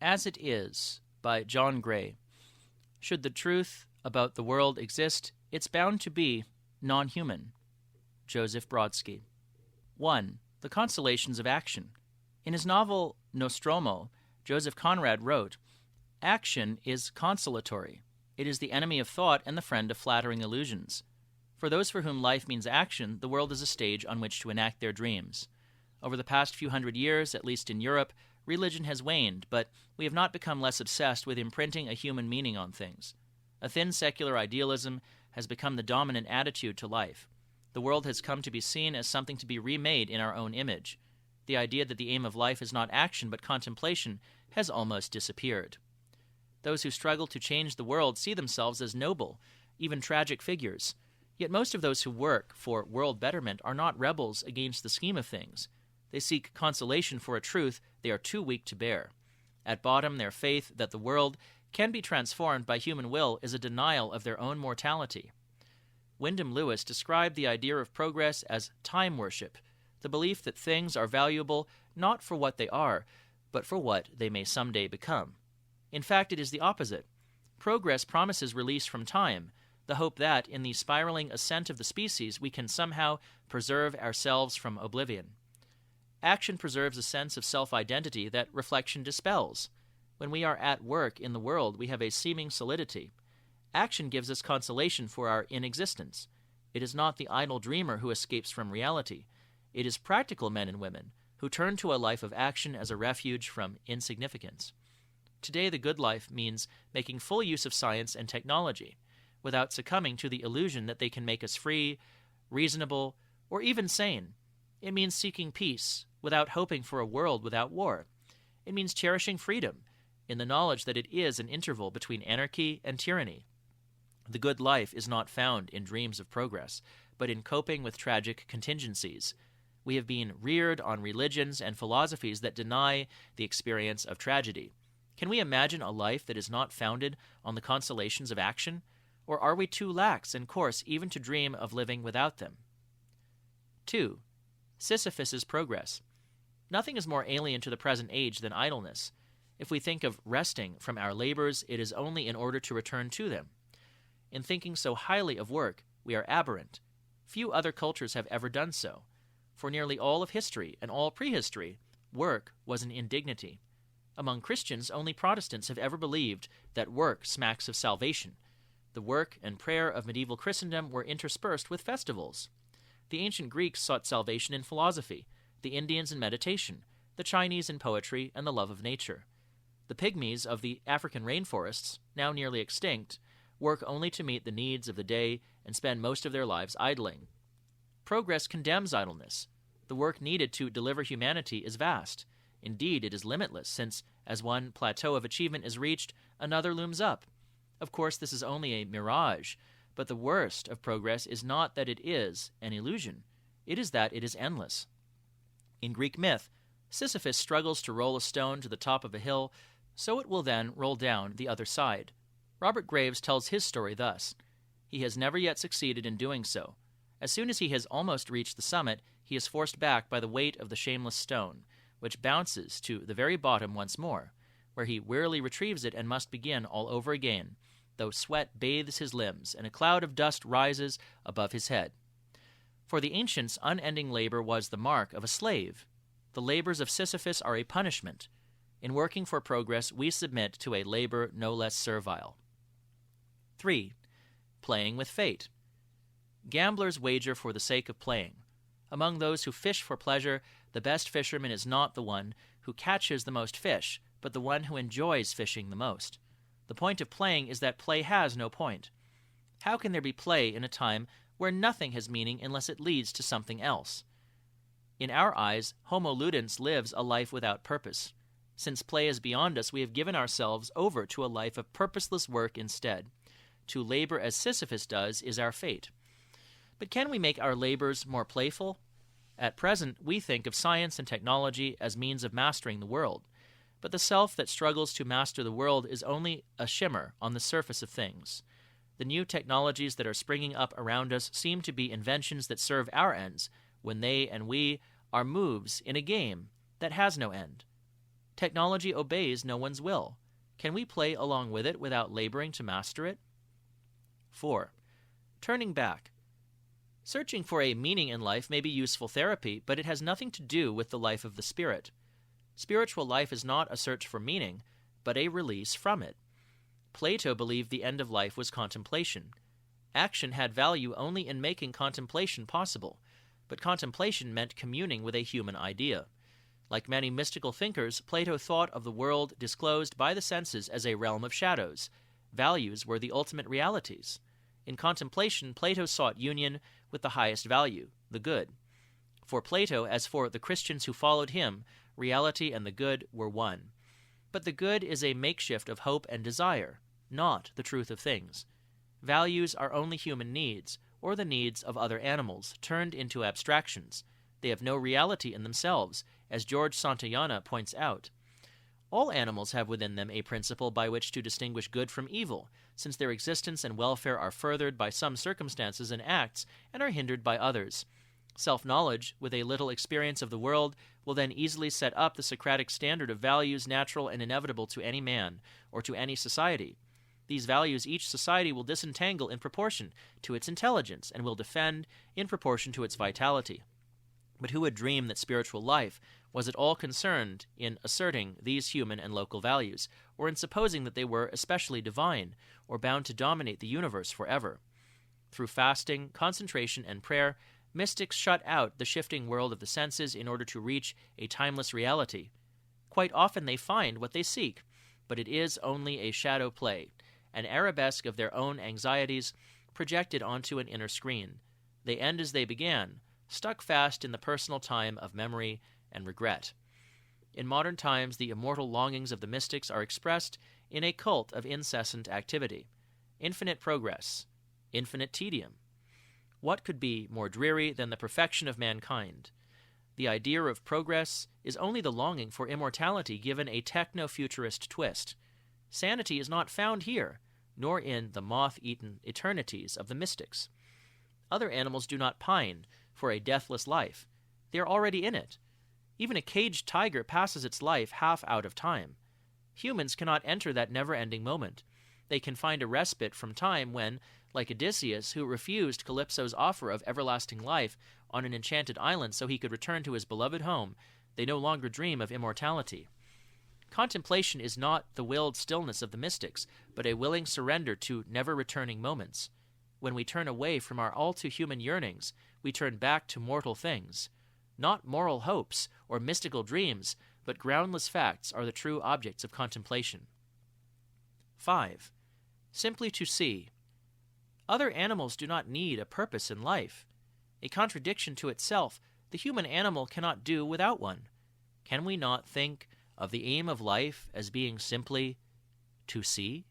As It Is by John Gray. Should the truth about the world exist, it's bound to be non-human. Joseph Brodsky. 1. The consolations of action. In his novel Nostromo, Joseph Conrad wrote, "Action is consolatory. It is the enemy of thought and the friend of flattering illusions. For those for whom life means action, the world is a stage on which to enact their dreams. Over the past few hundred years, at least in Europe, religion has waned, but we have not become less obsessed with imprinting a human meaning on things. A thin secular idealism has become the dominant attitude to life. The world has come to be seen as something to be remade in our own image. The idea that the aim of life is not action but contemplation has almost disappeared. Those who struggle to change the world see themselves as noble, even tragic figures. Yet most of those who work for world betterment are not rebels against the scheme of things. They seek consolation for a truth they are too weak to bear. At bottom, their faith that the world can be transformed by human will is a denial of their own mortality." Wyndham Lewis described the idea of progress as time worship, the belief that things are valuable not for what they are, but for what they may someday become. In fact, it is the opposite. Progress promises release from time, the hope that, in the spiraling ascent of the species, we can somehow preserve ourselves from oblivion. Action preserves a sense of self-identity that reflection dispels. When we are at work in the world, we have a seeming solidity. Action gives us consolation for our inexistence. It is not the idle dreamer who escapes from reality. It is practical men and women who turn to a life of action as a refuge from insignificance. Today, the good life means making full use of science and technology, without succumbing to the illusion that they can make us free, reasonable, or even sane. It means seeking peace, without hoping for a world without war. It means cherishing freedom, in the knowledge that it is an interval between anarchy and tyranny. The good life is not found in dreams of progress, but in coping with tragic contingencies. We have been reared on religions and philosophies that deny the experience of tragedy. Can we imagine a life that is not founded on the consolations of action? Or are we too lax and coarse even to dream of living without them? 2. Sisyphus's progress. Nothing is more alien to the present age than idleness. If we think of resting from our labors, it is only in order to return to them. In thinking so highly of work, we are aberrant. Few other cultures have ever done so. For nearly all of history and all prehistory, work was an indignity. Among Christians, only Protestants have ever believed that work smacks of salvation. The work and prayer of medieval Christendom were interspersed with festivals. The ancient Greeks sought salvation in philosophy, the Indians in meditation, the Chinese in poetry and the love of nature. The pygmies of the African rainforests, now nearly extinct, work only to meet the needs of the day and spend most of their lives idling. Progress condemns idleness. The work needed to deliver humanity is vast. Indeed, it is limitless, since as one plateau of achievement is reached, another looms up. Of course, this is only a mirage, but the worst of progress is not that it is an illusion. It is that it is endless. In Greek myth, Sisyphus struggles to roll a stone to the top of a hill, so it will then roll down the other side. Robert Graves tells his story thus: "He has never yet succeeded in doing so. As soon as he has almost reached the summit, he is forced back by the weight of the shameless stone, which bounces to the very bottom once more, where he wearily retrieves it and must begin all over again, though sweat bathes his limbs and a cloud of dust rises above his head." For the ancients, unending labor was the mark of a slave. The labors of Sisyphus are a punishment. In working for progress, we submit to a labor no less servile. 3. Playing with fate. Gamblers wager for the sake of playing. Among those who fish for pleasure, the best fisherman is not the one who catches the most fish, but the one who enjoys fishing the most. The point of playing is that play has no point. How can there be play in a time where nothing has meaning unless it leads to something else? In our eyes, Homo ludens lives a life without purpose. Since play is beyond us, we have given ourselves over to a life of purposeless work instead. To labor as Sisyphus does is our fate. But can we make our labors more playful? At present, we think of science and technology as means of mastering the world. But the self that struggles to master the world is only a shimmer on the surface of things. The new technologies that are springing up around us seem to be inventions that serve our ends, when they and we are moves in a game that has no end. Technology obeys no one's will. Can we play along with it without laboring to master it? 4. Turning back. Searching for a meaning in life may be useful therapy, but it has nothing to do with the life of the spirit. Spiritual life is not a search for meaning, but a release from it. Plato believed the end of life was contemplation. Action had value only in making contemplation possible, but contemplation meant communing with a human idea. Like many mystical thinkers, Plato thought of the world disclosed by the senses as a realm of shadows. Values were the ultimate realities. In contemplation, Plato sought union with the highest value, the good. For Plato, as for the Christians who followed him, reality and the good were one. But the good is a makeshift of hope and desire, not the truth of things. Values are only human needs, or the needs of other animals, turned into abstractions. They have no reality in themselves, as George Santayana points out. All animals have within them a principle by which to distinguish good from evil, since their existence and welfare are furthered by some circumstances and acts and are hindered by others. Self-knowledge, with a little experience of the world, will then easily set up the Socratic standard of values natural and inevitable to any man, or to any society. These values each society will disentangle in proportion to its intelligence, and will defend in proportion to its vitality. But who would dream that spiritual life was at all concerned in asserting these human and local values, or in supposing that they were especially divine, or bound to dominate the universe forever? Through fasting, concentration, and prayer, mystics shut out the shifting world of the senses in order to reach a timeless reality. Quite often they find what they seek, but it is only a shadow play, an arabesque of their own anxieties projected onto an inner screen. They end as they began, stuck fast in the personal time of memory and regret. In modern times, the immortal longings of the mystics are expressed in a cult of incessant activity, infinite progress, infinite tedium. What could be more dreary than the perfection of mankind? The idea of progress is only the longing for immortality given a techno-futurist twist. Sanity is not found here, nor in the moth-eaten eternities of the mystics. Other animals do not pine for a deathless life. They are already in it. Even a caged tiger passes its life half out of time. Humans cannot enter that never-ending moment. They can find a respite from time when, like Odysseus, who refused Calypso's offer of everlasting life on an enchanted island so he could return to his beloved home, they no longer dream of immortality. Contemplation is not the willed stillness of the mystics, but a willing surrender to never-returning moments. When we turn away from our all-too-human yearnings, we turn back to mortal things. Not moral hopes or mystical dreams, but groundless facts are the true objects of contemplation. 5. Simply to see. Other animals do not need a purpose in life. A contradiction to itself, the human animal cannot do without one. Can we not think of the aim of life as being simply to see?